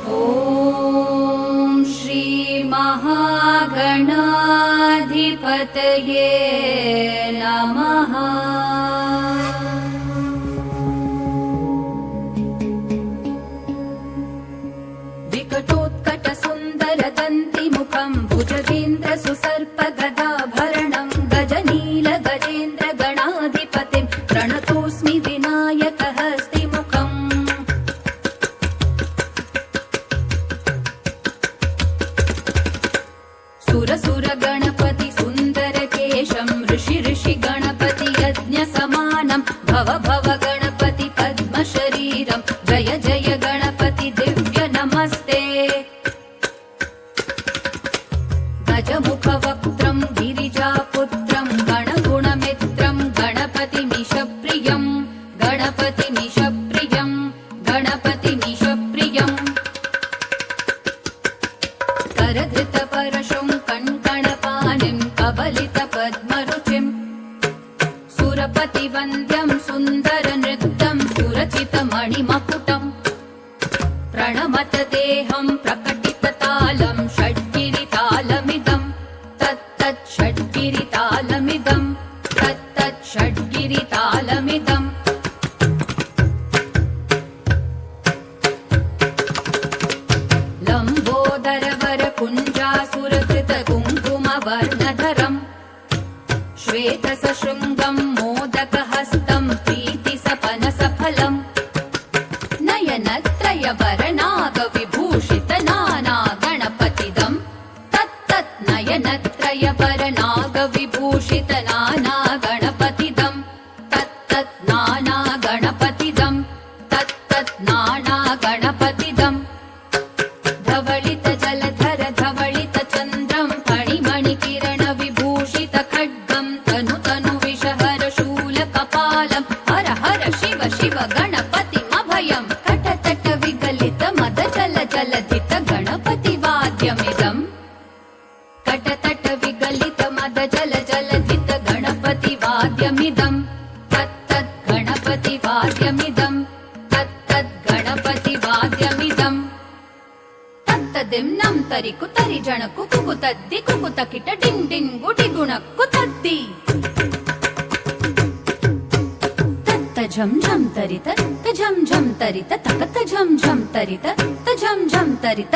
ॐ श्री महागणाधिपतये नमः। विकटोत्कट सुंदर दन्तिमुखं भुजगेन्द्र सुसर्पगदाभरणं गजनील गजेन्द्र गणाधिपतिं प्रणतोऽस्मि विनायकहस्तिमुखम्। सुरसुर गणपति सुंदर केशं ऋषि ऋषि गणपति यज्ञ समानं भव भव गणपति पद्म शरीरं जय जय गणपति दिव्य नमस्ते। गजमुख वक्त्रं गिरिजापुत्रं गणगुणमित्रं गणपतिमीशप्रियं गणपतिमीशप्रियं गणपतिमीशप्रियं। करधृत परशुं कण्कणपाणिं कबलित पद्मरुचिं सुरपतिवन्द्यं सुन्दर नृत्यं सुरचित मणिमकुटं प्रणमत देहं प्रकटित तालं षड्गिरितालमिदं तत्तत् षड्गिरितालमिदं तत्तत् षड्गिरितालमिदम्। लम्बोदरवर कुञ्जासुरकृत कुङ्कुमवर्णधरं श्वेतसशृङ्गं मोदकहस्तं प्रीतिसपनसफलं नयनत्रयवरनागविभूषित नाना गणपतिदं तत्तत् नयनत्रयवरनागविभूषित नाना गणपतिदं तत्तत् नाना गणपतिदं तत्तत् नाना गणपतिदम्। धवलित जलधर धवलित चन्द्रं फणिमणि किरण विभूषित खड्गं तनु तनु विषहर शूल कपालं हर हर शिव शिव गणपतिमभयं कटतट विगलित मद जल जलधित गणपति वाद्यमिदं कटतट विगलित मद जल जलधित गणपति वाद्यमिदं तत्तत् गणपति वाद्यमिदं तत्तत् गणपति वाद्यमिदं। तत्तदिम्नं तरिकु तरि जणकु कुकु तद्दि कुकु तकिट डिं डिं गुडि गुणक्कु तद्दि तत्त झं झं तरित त झं झं तरित तकत झं झं तरित त झं झं तरित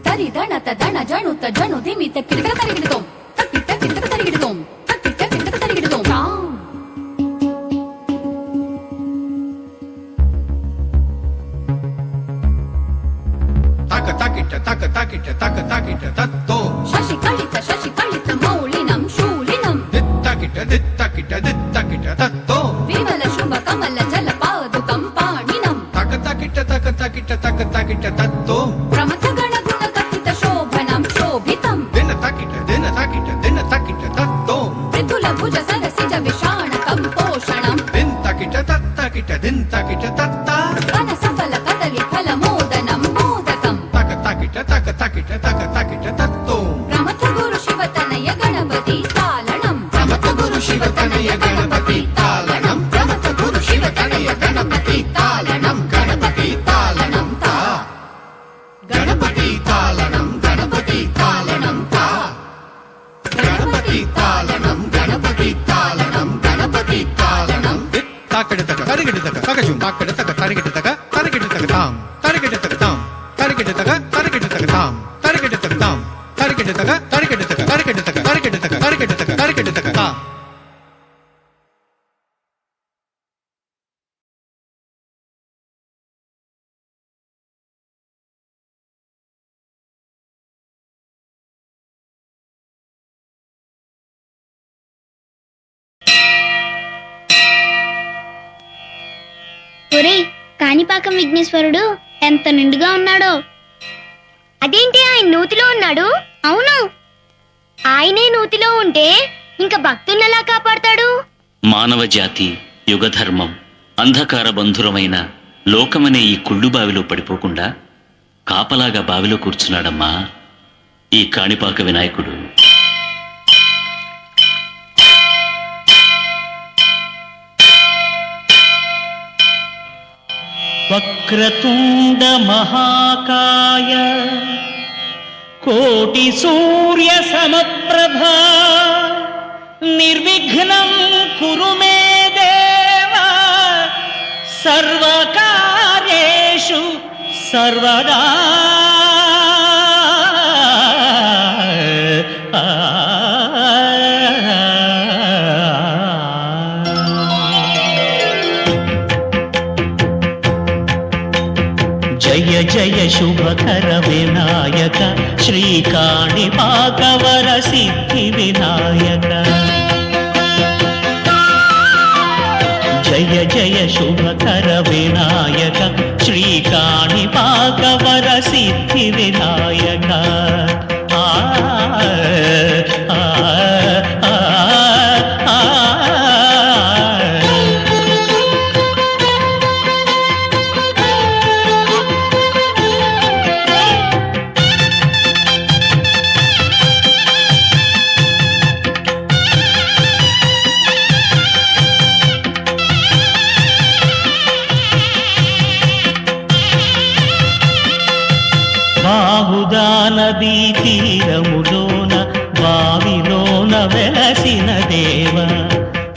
तरि दणत दण जणुत जणु धिमित किडक तरिगिडतों तकिट किडक तरिगिडतों तकिट किडक तरिगिडतों। तत्तो शशिकलित मौलिनं शूलिनं दित्तकिट तत्तो विमल शुभ कमल जल पादुकं पाणिनं तकतकिट तत्तो प्रमथ गण गुण कथित शोभनं शोभितं दिनतकिट तत्तो मृदुल भुज सरसिज विषाणकं पोषणं दिन्तकिट तत्ता वन सफल कदलि फल मोदनं मोदकं तकतकिट तत्तो प्रमथ गुरु शिव तनय गणपति तालनं प्रमथ गुरु शिव तनय गणपति तालनं प्रमथ गुरु शिव तनय गणपति तालनं गणपति तालनं ता गणपति तालनं गणपति तालनं ता गणपति तालनं गणपति तालनं गणपति तालनं ताकड़तक तरिगिडतक तकजुं ताकड़तक तरिगिडतक तरिगिडतक ताम तरिगिडतक ताम तरिगिडतक तरिगिडतक ताम तरिगिडतक ताम तरिगिडतक तरिगिडतक तरिगिडतक तरिगिडतक तरिगिडतक तरिगिडतक ता। ఒరేయ్, కాణిపాకం విఘ్నేశ్వరుడు ఎంత నిండుగా ఉన్నాడో. అదేంటి ఆయన నూతిలో ఉన్నాడు? అవును, ఆయనే నూతిలో ఉంటే ఇంకా భక్తున్నలా కాపాడతాడు. మానవ జాతి యుగధర్మం అంధకార బంధురమైన లోకమనే ఈ కుళ్ళు బావిలో పడిపోకుండా కాపలాగా బావిలో కూర్చున్నాడమ్మా ఈ కాణిపాక వినాయకుడు. వక్రతుండ మహాకాయ కోటి సూర్య సమప్రభా నిర్విఘ్నం కురు మే దేవ సర్వకార్యేషు సర్వదా. జయ జయ శుభకర వినాయక శ్రీకాణిపాకవర సిద్ధి వినాయక. జయ జయ శుభకర వినాయక శ్రీకాణిపాకవర సిద్ధి వినాయక. ఆ ఆ ఆ ఆ బాహుదా నదీ తీరములోన బావిలోన వెలసిన దేవ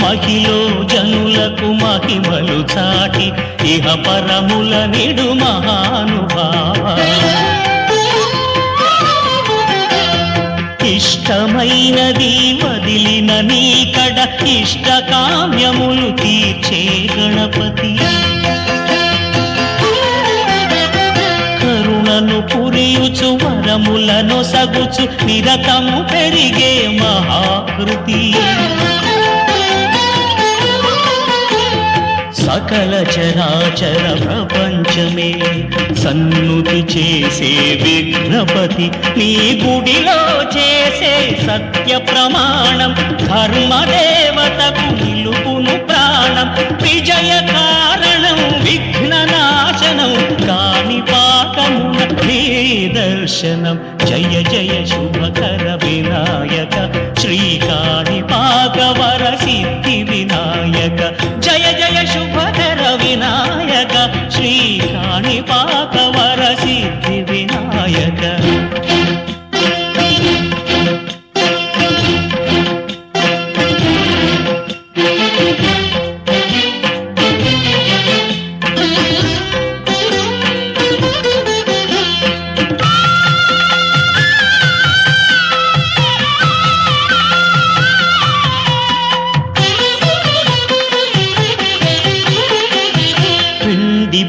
మహిలో జనులకు మహిమలు చాటి ఇహ పరముల నిడు మహానుభావ. ఇష్టమైనది వదిలిన నీకడ ఇష్ట కామ్యములు తీర్చే గణపతి. కరుణను పురియుచు వరములను సగుచు నిరతము పెరిగే మహాకృతి. సకల చరాచర ప్రపంచమే సన్నుతి చేసే విఘ్నపతి. నీ గుడిలో చేసే సత్య ప్రమాణం ధర్మదేవతకు నిలుపును ప్రాణం. విజయ కారణం విఘ్న నాశనం కాణిపాకమున నీ దర్శనం. జయ జయ శుభకర వినాయక శ్రీకాణిపాకవర సిద్ధి వినాయక. జయ జయ శుభకర వినాయక శ్రీకాణిపాకవర సిద్ధి వినాయక.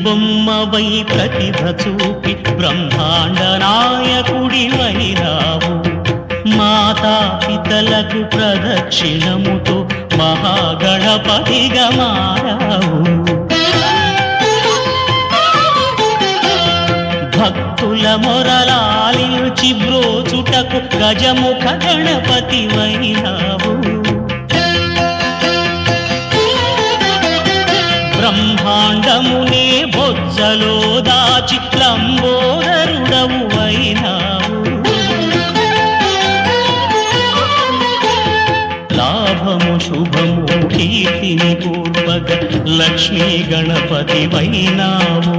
బొమ్మవై ప్రతిభ చూపి బ్రహ్మాండ నాయకుడివైనావు. మాతా పితలకు ప్రదక్షిణముతో మహాగణపతిగా మారావు. భక్తుల మొరలాలించి బ్రోచుటకు గజముఖ గణపతివైనావు. బ్రహ్మాండమునే బొజ్జలో దాచి లంబోదరుడవు అయినావు. లాభము శుభము కీర్తిని పూర్వగ లక్ష్మీ గణపతి వైనావు.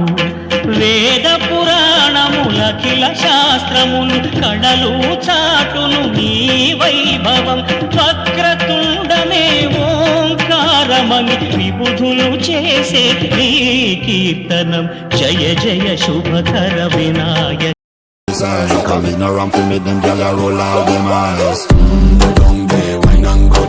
వేద పురాణములఖిల శాస్త్రములు కడలు చాటును నీ వైభవం. వక్రతుండమే ఓంకారమని విబుధులు చేసే నీ కీర్తనం. జయ జయ శుభకర Vinayaka. Come ignorant to me, them gyal a roll out them eyes. They don't they wine and go